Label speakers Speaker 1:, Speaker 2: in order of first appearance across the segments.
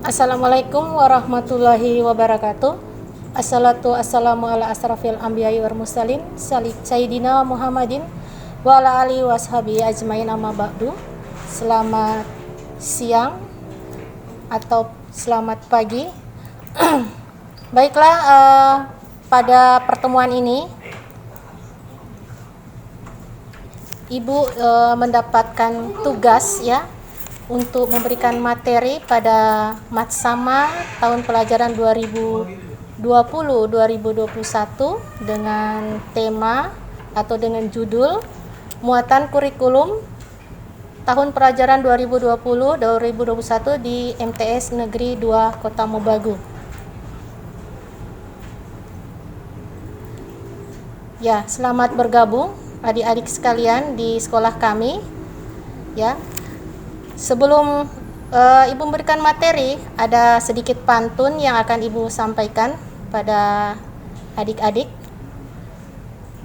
Speaker 1: Assalamualaikum warahmatullahi wabarakatuh. Assalatu wassalamu ala asrafil anbiya'i wal mursalin Sayyidina Muhammadin wa ala alihi wa ashabihi ajmain, amma ba'du. Selamat siang atau selamat pagi. Baiklah, pada pertemuan ini Ibu mendapatkan tugas ya untuk memberikan materi pada Matsama tahun pelajaran 2020-2021 dengan tema atau dengan judul Muatan Kurikulum tahun pelajaran 2020-2021 di MTS Negeri 2 Kota Mobagu. Ya, selamat bergabung adik-adik sekalian di sekolah kami. Ya. Sebelum Ibu memberikan materi, ada sedikit pantun yang akan Ibu sampaikan pada adik-adik.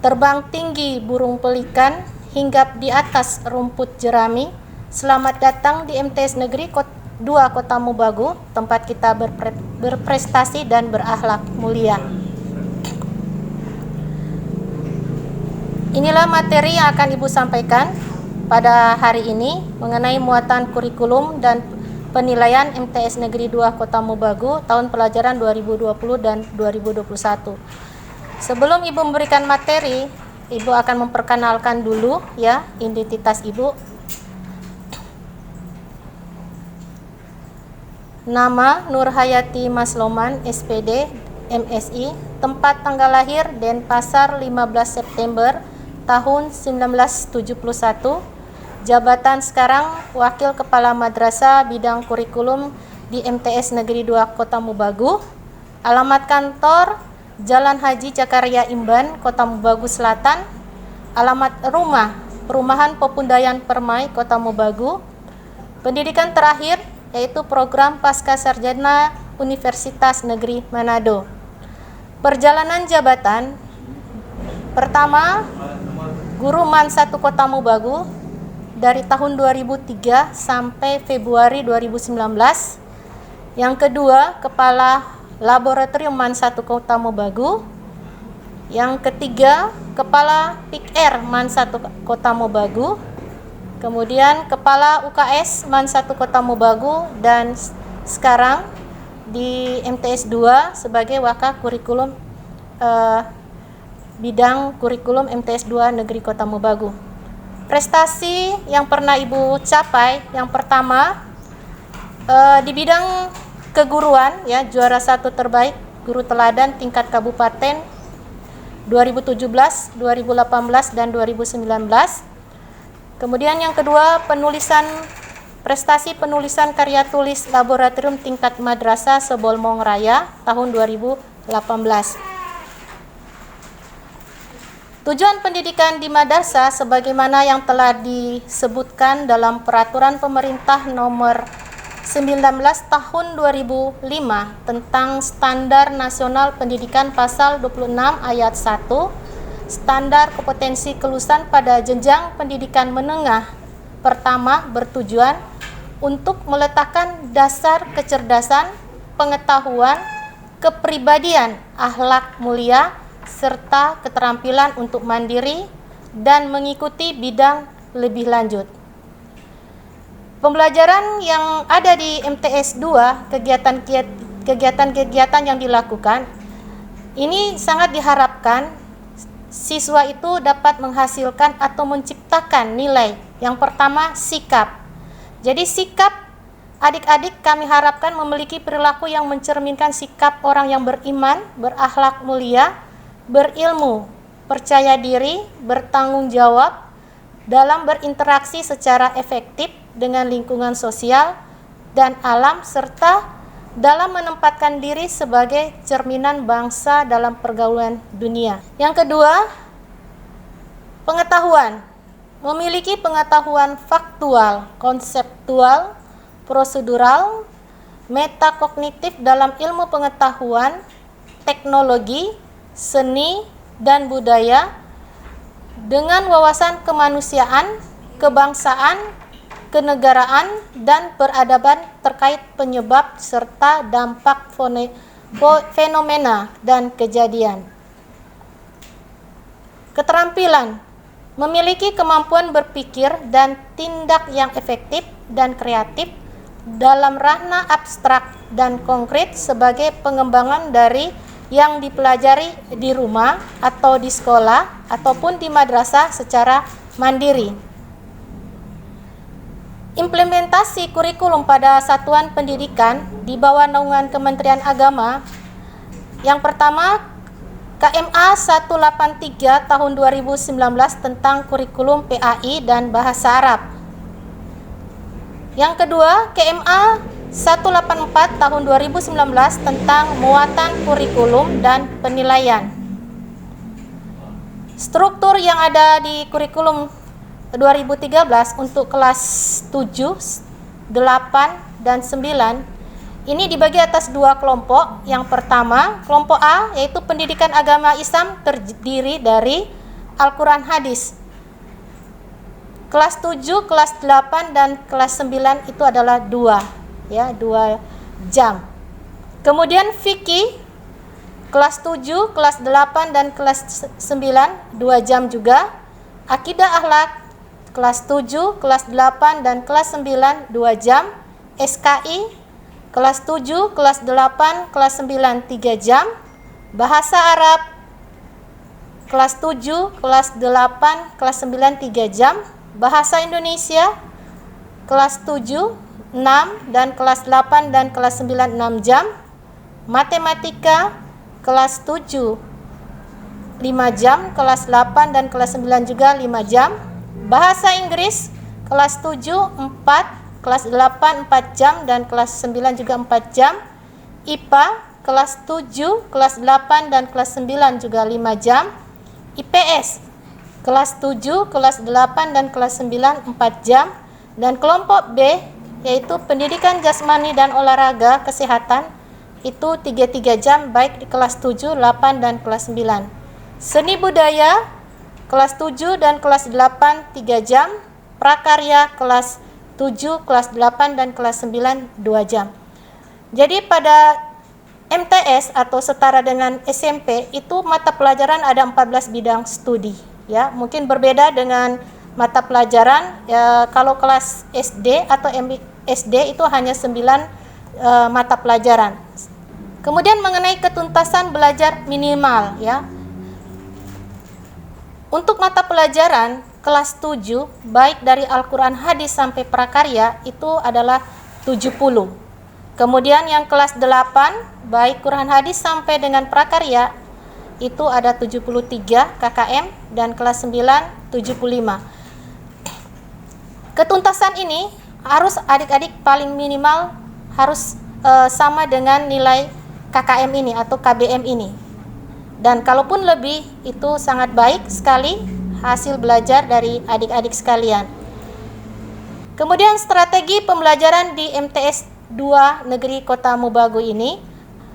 Speaker 1: Terbang tinggi burung pelikan, hinggap di atas rumput jerami. Selamat datang di MTS Negeri 2 Kota Mobagu, tempat kita berprestasi dan berakhlak mulia. Inilah materi yang akan Ibu sampaikan pada hari ini mengenai muatan kurikulum dan penilaian MTS Negeri 2 Kota Mobagu tahun pelajaran 2020 dan 2021. Sebelum Ibu memberikan materi, Ibu akan memperkenalkan dulu ya identitas Ibu. Nama Nurhayati Masloman, SPD, MSI, tempat tanggal lahir Denpasar 15 September tahun 1971. Jabatan sekarang Wakil Kepala Madrasah Bidang Kurikulum di MTS Negeri 2 Kota Mobagu. Alamat kantor Jalan Haji Jakarya Imban, Kota Mobagu Selatan. Alamat rumah Perumahan Pepundayan Permai, Kota Mobagu. Pendidikan terakhir yaitu program Pasca Sarjana Universitas Negeri Manado. Perjalanan jabatan pertama, Guru Man 1 Kota Mobagu dari tahun 2003 sampai Februari 2019. Yang kedua, Kepala Laboratorium Man 1 Kota Mobagu. Yang ketiga, Kepala PIKR Man 1 Kota Mobagu. Kemudian Kepala UKS Man 1 Kota Mobagu, dan sekarang di MTS 2 sebagai Wakil Kurikulum Bidang Kurikulum MTS 2 Negeri Kota Mobagu. Prestasi yang pernah Ibu capai, yang pertama di bidang keguruan ya, juara 1 terbaik guru teladan tingkat kabupaten 2017, 2018 dan 2019. Kemudian yang kedua, prestasi penulisan karya tulis laboratorium tingkat madrasah Sebolmong Raya tahun 2018. Tujuan pendidikan di madrasah sebagaimana yang telah disebutkan dalam Peraturan Pemerintah Nomor 19 Tahun 2005 tentang Standar Nasional Pendidikan Pasal 26 Ayat 1, Standar Kompetensi Kelulusan pada jenjang pendidikan menengah pertama bertujuan untuk meletakkan dasar kecerdasan, pengetahuan, kepribadian, akhlak mulia, serta keterampilan untuk mandiri dan mengikuti bidang lebih lanjut. Pembelajaran yang ada di MTS 2, kegiatan-kegiatan yang dilakukan, ini sangat diharapkan siswa itu dapat menghasilkan atau menciptakan nilai. Yang pertama, sikap. Jadi sikap adik-adik kami harapkan memiliki perilaku yang mencerminkan sikap orang yang beriman, berakhlak mulia, berilmu, percaya diri, bertanggung jawab dalam berinteraksi secara efektif dengan lingkungan sosial dan alam, serta dalam menempatkan diri sebagai cerminan bangsa dalam pergaulan dunia. Yang kedua, pengetahuan. Memiliki pengetahuan faktual, konseptual, prosedural, metakognitif dalam ilmu pengetahuan, teknologi, seni, dan budaya dengan wawasan kemanusiaan, kebangsaan, kenegaraan dan peradaban terkait penyebab serta dampak fenomena dan kejadian. Keterampilan memiliki kemampuan berpikir dan tindak yang efektif dan kreatif dalam ranah abstrak dan konkret sebagai pengembangan dari yang dipelajari di rumah atau di sekolah ataupun di madrasah secara mandiri. Implementasi kurikulum pada satuan pendidikan di bawah naungan Kementerian Agama. Yang pertama, KMA 183 tahun 2019 tentang kurikulum PAI dan bahasa Arab. Yang kedua, KMA 184 tahun 2019 tentang muatan kurikulum dan penilaian. Struktur yang ada di kurikulum 2013 untuk kelas 7, 8, dan 9 ini dibagi atas dua kelompok. Yang pertama, kelompok A yaitu pendidikan agama Islam terdiri dari Al-Quran Hadis. Kelas 7, kelas 8, dan kelas 9 itu adalah 2 jam. Kemudian fikih kelas 7, kelas 8, dan kelas 9 2 jam juga. Akidah akhlak kelas 7, kelas 8, dan kelas 9 2 jam. SKI kelas 7, kelas 8, kelas 9 3 jam. Bahasa Arab kelas 7, kelas 8, kelas 9 3 jam. Bahasa Indonesia kelas 7, 6, dan kelas 8 dan kelas 9 6 jam. Matematika kelas 7 5 jam, kelas 8 dan kelas 9 juga 5 jam. Bahasa Inggris kelas 7 4, kelas 8 4 jam dan kelas 9 juga 4 jam. IPA kelas 7, kelas 8 dan kelas 9 juga 5 jam. IPS kelas 7, kelas 8 dan kelas 9 4 jam. Dan kelompok B yaitu pendidikan jasmani dan olahraga kesehatan itu 3 jam baik di kelas 7, 8 dan kelas 9. Seni budaya kelas 7 dan kelas 8 3 jam. Prakarya kelas 7, kelas 8 dan kelas 9 2 jam. Jadi pada MTS atau setara dengan SMP itu mata pelajaran ada 14 bidang studi ya. Mungkin berbeda dengan mata pelajaran kalau kelas SD atau SD itu hanya 9 mata pelajaran. Kemudian mengenai ketuntasan belajar minimal ya. Untuk mata pelajaran kelas 7 baik dari Al-Quran Hadis sampai prakarya itu adalah 70. Kemudian yang kelas 8 baik Quran Hadis sampai dengan prakarya itu ada 73 KKM dan kelas 9 75. Ketuntasan ini harus adik-adik paling minimal harus sama dengan nilai KKM ini atau KBM ini. Dan kalaupun lebih itu sangat baik sekali hasil belajar dari adik-adik sekalian. Kemudian strategi pembelajaran di MTS 2 Negeri Kota Mubagu ini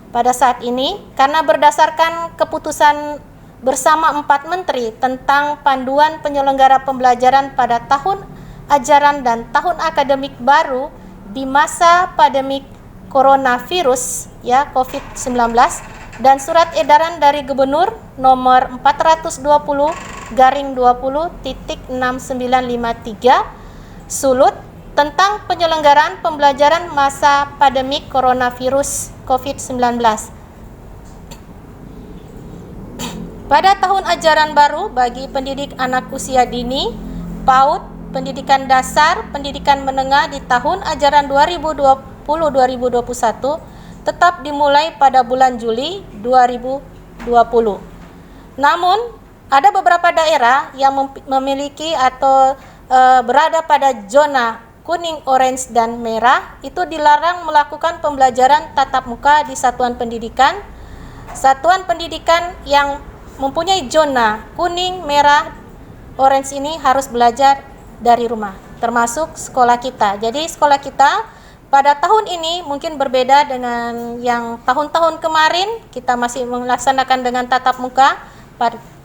Speaker 1: pada saat ini karena berdasarkan keputusan bersama 4 menteri tentang panduan penyelenggara pembelajaran pada tahun ajaran dan tahun akademik baru di masa pandemik coronavirus ya COVID-19 dan surat edaran dari Gubernur nomor 420/20.6953 Sulut tentang penyelenggaraan pembelajaran masa pandemik coronavirus COVID-19. Pada tahun ajaran baru bagi pendidik anak usia dini, PAUD, pendidikan dasar, pendidikan menengah di tahun ajaran 2020-2021 tetap dimulai pada bulan Juli 2020. Namun, ada beberapa daerah yang memiliki atau berada pada zona kuning, orange, dan merah itu dilarang melakukan pembelajaran tatap muka di satuan pendidikan. Satuan pendidikan yang mempunyai zona kuning, merah, orange ini harus belajar dari rumah, termasuk sekolah kita. Jadi sekolah kita pada tahun ini mungkin berbeda dengan yang tahun-tahun kemarin, kita masih melaksanakan dengan tatap muka,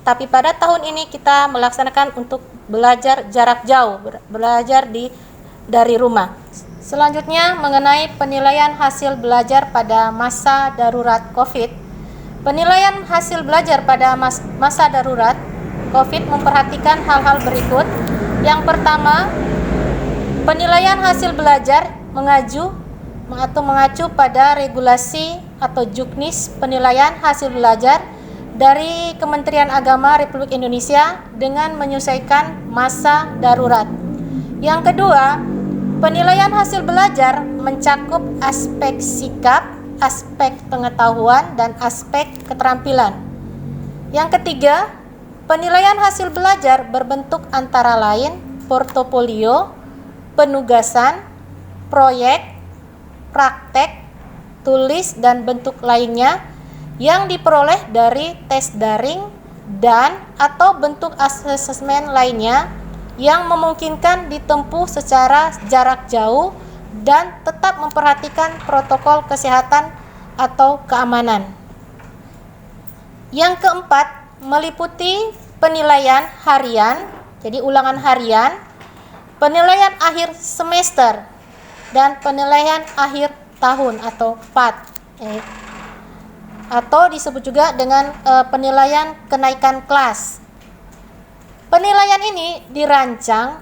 Speaker 1: tapi pada tahun ini kita melaksanakan untuk belajar jarak jauh, belajar di dari rumah. Selanjutnya mengenai penilaian hasil belajar pada masa darurat COVID. Penilaian hasil belajar pada masa darurat COVID memperhatikan hal-hal berikut. Yang pertama, penilaian hasil belajar mengacu pada regulasi atau juknis penilaian hasil belajar dari Kementerian Agama Republik Indonesia dengan menyesuaikan masa darurat. Yang kedua, penilaian hasil belajar mencakup aspek sikap, aspek pengetahuan, dan aspek keterampilan. Yang ketiga, penilaian hasil belajar berbentuk antara lain portofolio, penugasan, proyek, praktek, tulis, dan bentuk lainnya yang diperoleh dari tes daring dan atau bentuk asesmen lainnya yang memungkinkan ditempuh secara jarak jauh dan tetap memperhatikan protokol kesehatan atau keamanan. Yang keempat, meliputi penilaian harian, jadi ulangan harian, penilaian akhir semester, dan penilaian akhir tahun atau PAT, atau disebut juga dengan penilaian kenaikan kelas. Penilaian ini dirancang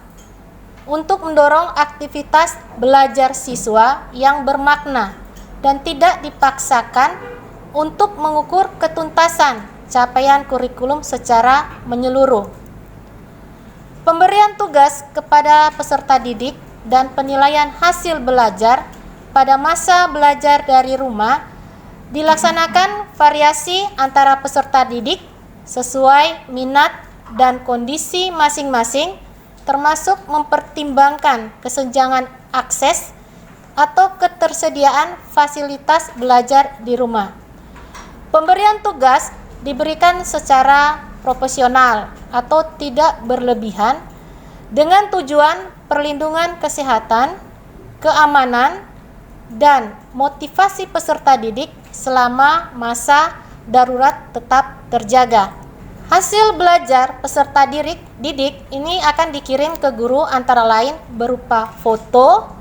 Speaker 1: untuk mendorong aktivitas belajar siswa yang bermakna dan tidak dipaksakan untuk mengukur ketuntasan capaian kurikulum secara menyeluruh. Pemberian tugas kepada peserta didik dan penilaian hasil belajar pada masa belajar dari rumah dilaksanakan variasi antara peserta didik sesuai minat dan kondisi masing-masing, termasuk mempertimbangkan kesenjangan akses atau ketersediaan fasilitas belajar di rumah. Pemberian tugas diberikan secara proporsional atau tidak berlebihan dengan tujuan perlindungan kesehatan, keamanan, dan motivasi peserta didik selama masa darurat tetap terjaga. Hasil belajar peserta didik ini akan dikirim ke guru antara lain berupa foto,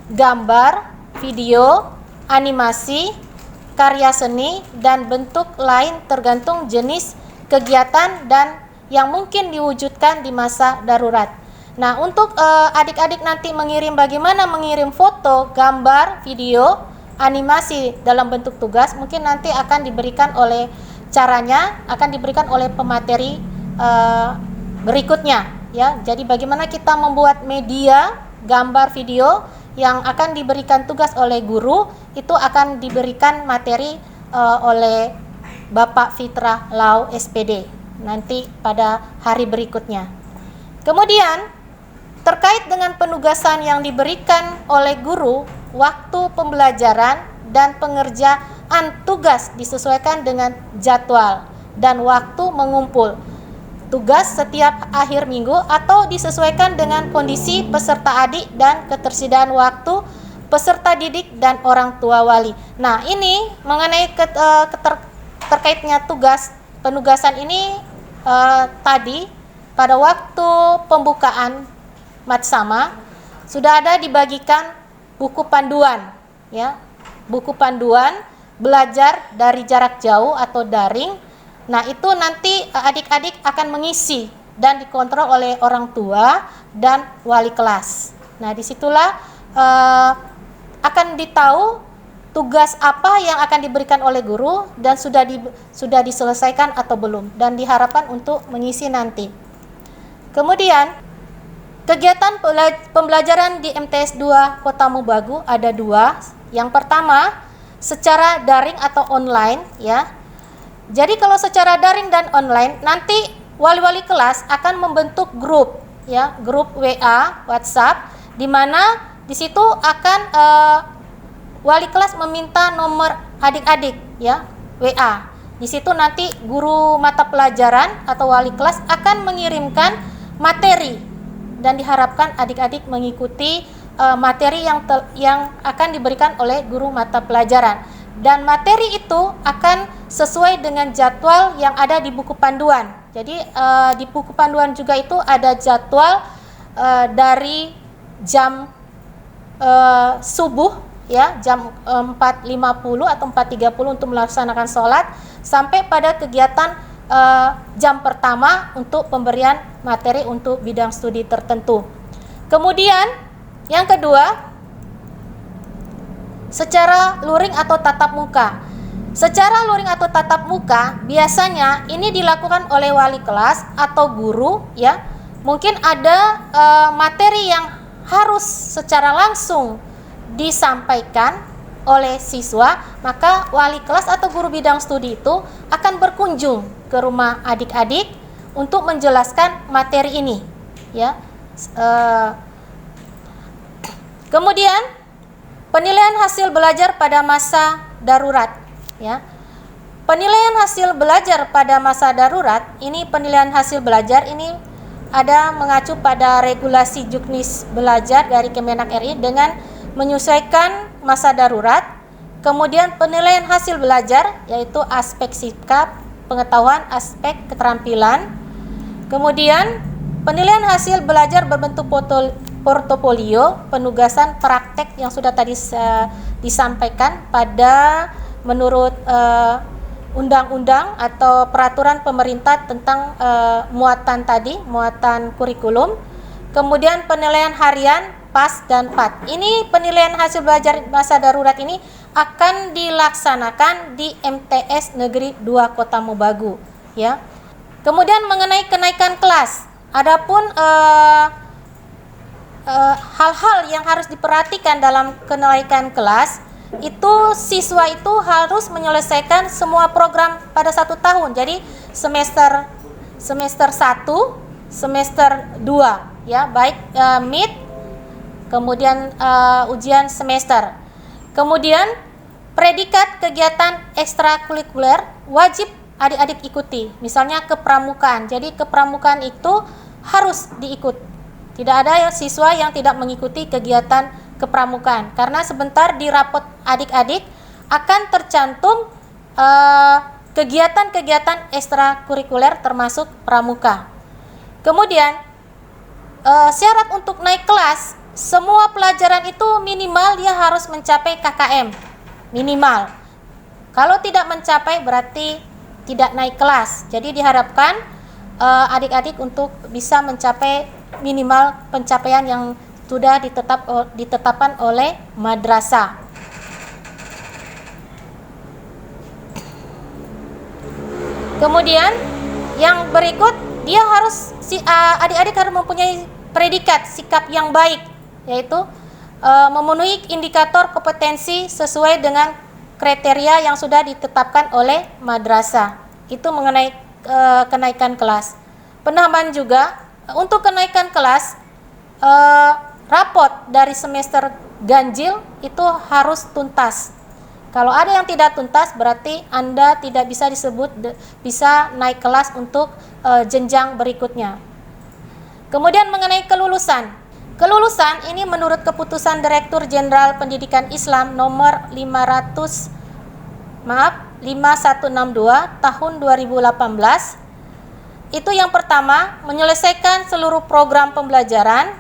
Speaker 1: gambar, video, animasi, karya seni, dan bentuk lain tergantung jenis kegiatan dan yang mungkin diwujudkan di masa darurat. Nah, untuk adik-adik nanti bagaimana mengirim foto, gambar, video, animasi dalam bentuk tugas, mungkin nanti akan diberikan oleh pemateri berikutnya, ya. Jadi bagaimana kita membuat media gambar video yang akan diberikan tugas oleh guru, itu akan diberikan materi oleh Bapak Fitra Lau SPD nanti pada hari berikutnya. Kemudian terkait dengan penugasan yang diberikan oleh guru, waktu pembelajaran dan pengerjaan tugas disesuaikan dengan jadwal dan waktu mengumpul tugas setiap akhir minggu atau disesuaikan dengan kondisi peserta adik dan ketersediaan waktu peserta didik dan orang tua wali. Nah, ini mengenai terkaitnya penugasan ini tadi pada waktu pembukaan Matsama sudah ada dibagikan buku panduan, ya, buku panduan belajar dari jarak jauh atau daring. Nah, itu nanti adik-adik akan mengisi dan dikontrol oleh orang tua dan wali kelas. Nah, disitulah akan ditahu tugas apa yang akan diberikan oleh guru dan sudah diselesaikan atau belum, dan diharapkan untuk mengisi nanti. Kemudian kegiatan pembelajaran di MTS 2 Kota Mubagu ada 2. Yang pertama, secara daring atau online, ya. Jadi kalau secara daring dan online, nanti wali-wali kelas akan membentuk grup, ya, grup WA, WhatsApp, di mana di situ akan wali kelas meminta nomor adik-adik, ya, WA. Di situ nanti guru mata pelajaran atau wali kelas akan mengirimkan materi dan diharapkan adik-adik mengikuti materi yang akan diberikan oleh guru mata pelajaran, dan materi itu akan sesuai dengan jadwal yang ada di buku panduan. Jadi di buku panduan juga itu ada jadwal dari jam subuh ya, jam 4.50 atau 4.30 untuk melaksanakan sholat, sampai pada kegiatan jam pertama untuk pemberian materi untuk bidang studi tertentu. Kemudian yang kedua, secara luring atau tatap muka. Secara luring atau tatap muka biasanya ini dilakukan oleh wali kelas atau guru ya. Mungkin ada materi yang harus secara langsung disampaikan oleh siswa, maka wali kelas atau guru bidang studi itu akan berkunjung ke rumah adik-adik untuk menjelaskan materi ini ya. Kemudian penilaian hasil belajar pada masa darurat ya. Penilaian hasil belajar pada masa darurat ini, penilaian hasil belajar ini ada mengacu pada regulasi juknis belajar dari Kemenak RI dengan menyesuaikan masa darurat. Kemudian penilaian hasil belajar yaitu aspek sikap, pengetahuan, aspek keterampilan. Kemudian penilaian hasil belajar berbentuk portofolio, penugasan praktek yang sudah tadi disampaikan pada menurut undang-undang atau peraturan pemerintah tentang muatan tadi, muatan kurikulum. Kemudian penilaian harian, PAS dan PAT. Ini penilaian hasil belajar masa darurat ini akan dilaksanakan di MTS Negeri 2 Kota Mobagu ya. Kemudian mengenai kenaikan kelas, adapun hal-hal yang harus diperhatikan dalam kenaikan kelas itu, siswa itu harus menyelesaikan semua program pada 1 tahun. Jadi semester 1, semester 2 ya, baik mid, kemudian ujian semester. Kemudian predikat kegiatan ekstrakurikuler wajib adik-adik ikuti, misalnya kepramukaan. Jadi kepramukaan itu harus diikut. Tidak ada siswa yang tidak mengikuti kegiatan kepramukaan, karena sebentar di rapot adik-adik akan tercantum kegiatan-kegiatan ekstrakurikuler termasuk pramuka. Kemudian syarat untuk naik kelas, semua pelajaran itu minimal dia harus mencapai KKM minimal. Kalau tidak mencapai berarti tidak naik kelas. Jadi diharapkan adik-adik untuk bisa mencapai minimal pencapaian yang sudah ditetapkan oleh madrasah. Kemudian yang berikut, dia harus adik-adik harus mempunyai predikat sikap yang baik, yaitu memenuhi indikator kompetensi sesuai dengan kriteria yang sudah ditetapkan oleh madrasah. Itu mengenai kenaikan kelas. Penambahan juga untuk kenaikan kelas, rapot dari semester ganjil itu harus tuntas. Kalau ada yang tidak tuntas berarti Anda tidak bisa disebut bisa naik kelas untuk jenjang berikutnya. Kemudian mengenai kelulusan. Kelulusan ini menurut keputusan Direktur Jenderal Pendidikan Islam nomor 5162 tahun 2018. Itu yang pertama, menyelesaikan seluruh program pembelajaran.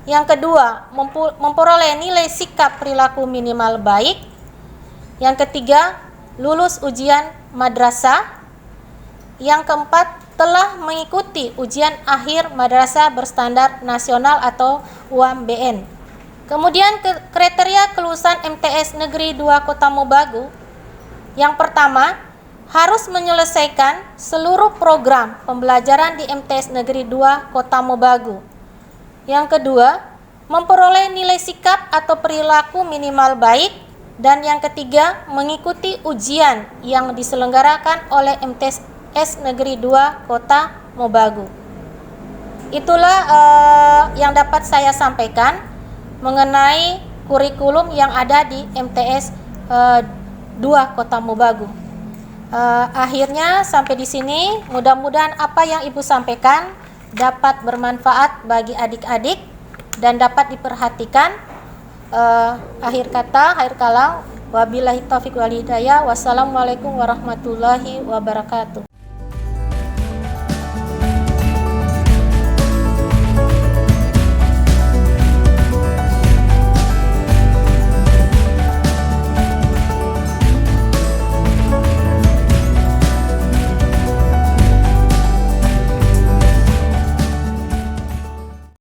Speaker 1: Yang kedua, memperoleh nilai sikap perilaku minimal baik. Yang ketiga, lulus ujian madrasah. Yang keempat, telah mengikuti ujian akhir madrasah berstandar nasional atau UMBN. Kemudian kriteria kelulusan MTS Negeri 2 Kota Mobagu. Yang pertama, harus menyelesaikan seluruh program pembelajaran di MTS Negeri 2 Kota Mobagu. Yang kedua, memperoleh nilai sikap atau perilaku minimal baik. Dan yang ketiga, mengikuti ujian yang diselenggarakan oleh MTS Negeri 2 Kota Mobagu. Itulah yang dapat saya sampaikan mengenai kurikulum yang ada di MTS 2 Kota Mobagu. Akhirnya sampai di sini, mudah-mudahan apa yang Ibu sampaikan dapat bermanfaat bagi adik-adik dan dapat diperhatikan. Akhir kalam, wabillahi taufiq wal hidayah. Wassalamualaikum warahmatullahi wabarakatuh.